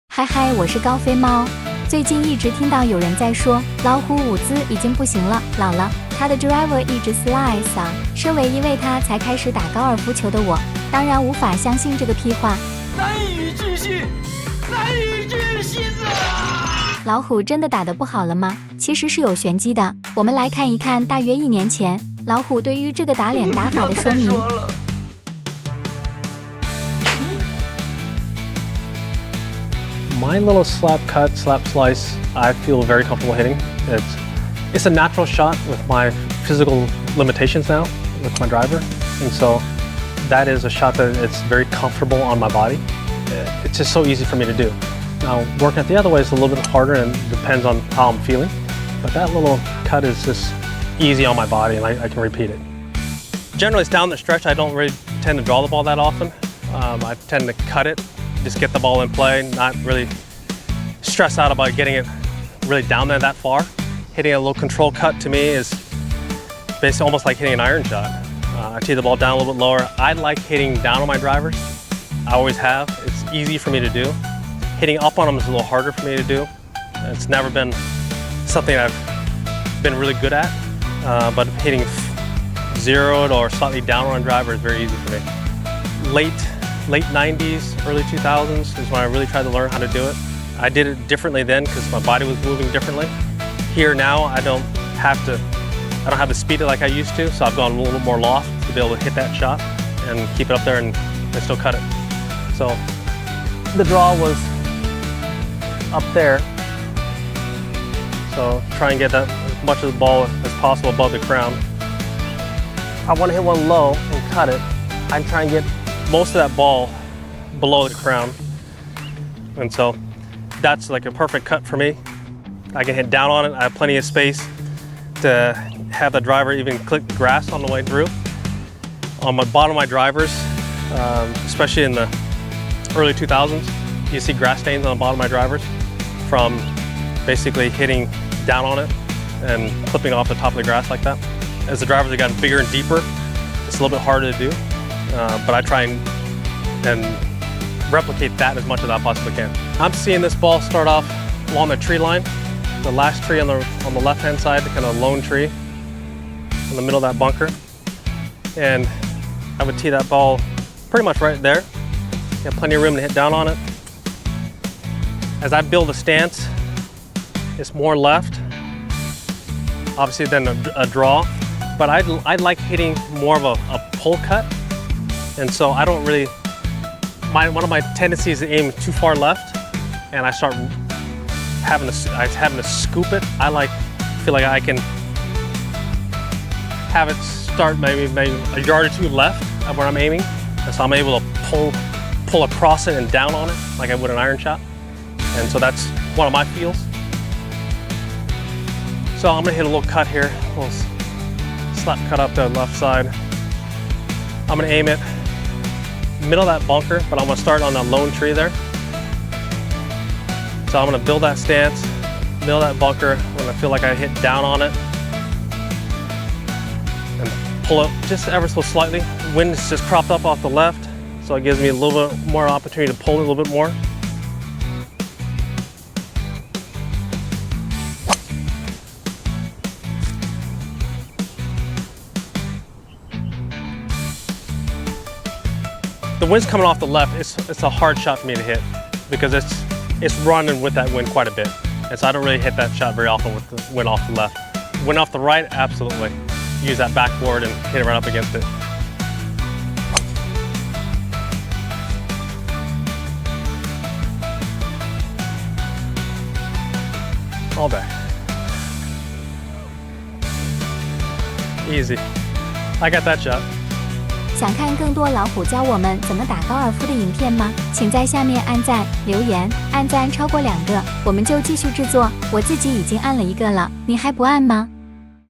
嗨嗨，我是高飞猫。最近一直听到有人在说老虎伍兹已经不行了，老了。他的 driver 一直 slice 啊。身为因为他才开始打高尔夫球的我，当然无法相信这个屁话。难以置信，难以置信啊！老虎真的打得不好了吗？其实是有玄机的。我们来看一看，大约1年前，老虎对于这个打脸打法的说明。My little slap cut, slap slice, I feel very comfortable hitting. It's a natural shot with my physical limitations now with my driver. And so that is a shot that it's very comfortable on my body. It's just so easy for me to do. Now, working it the other way is a little bit harder and depends on how I'm feeling. But that little cut is just easy on my body and I can repeat it. Generally, it's down the stretch. I don't really tend to draw the ball that often. I tend to cut it. Just get the ball in play, not really stress out about getting it really down there that far. Hitting a little control cut to me is basically almost like hitting an iron shot. I tee the ball down a little bit lower. I like hitting down on my drivers. I always have. It's easy for me to do. Hitting up on them is a little harder for me to do. It's never been something I've been really good at, but hitting zeroed or slightly down on a driver is very easy for me. Late 90s, early 2000s is when I really tried to learn how to do it. I did it differently then because my body was moving differently. Here now, I don't have the speed like I used to, so I've gone a little bit more loft to be able to hit that shot and keep it up there and still cut it. So the draw was up there. So try and get that as much of the ball as possible above the crown. I want to hit one low and cut it. I try and get most of that ball below the crown. And so that's like a perfect cut for me. I can hit down on it. I have plenty of space to have the driver even click grass on the way through. On the bottom of my drivers, especially in the early 2000s, you see grass stains on the bottom of my drivers from basically hitting down on it and clipping off the top of the grass like that. As the drivers have gotten bigger and deeper, it's a little bit harder to do. But I try and replicate that as much as I possibly can. I'm seeing this ball start off along the tree line, the last tree on the left-hand side, the kind of lone tree in the middle of that bunker. And I would tee that ball pretty much right there. Got plenty of room to hit down on it. As I build a stance, it's more left, obviously than a draw, but I like hitting more of a pull cut. And so I don't really, one of my tendencies is to aim too far left and I start having to scoop it. Feel like I can have it start maybe a yard or two left of where I'm aiming. And so I'm able to pull across it and down on it like I would an iron shot. And so that's one of my feels. So I'm gonna hit a little cut here, a little slap cut up the left side. I'm gonna aim it middle of that bunker, but I'm gonna start on that lone tree there. So I'm gonna build that stance, middle of that bunker, when I feel like I hit down on it. And pull it just ever so slightly. Wind is just cropped up off the left, so it gives me a little bit more opportunity to pull it a little bit more. The wind's coming off the left. It's a hard shot for me to hit because it's running with that wind quite a bit. And so I don't really hit that shot very often with the wind off the left. Wind off the right, absolutely. Use that backboard and hit it right up against it. All day. Easy. I got that shot. 想看更多老虎教我们怎么打高尔夫的影片吗？请在下面按赞留言，按赞超过2个，我们就继续制作。我自己已经按了1个了，你还不按吗？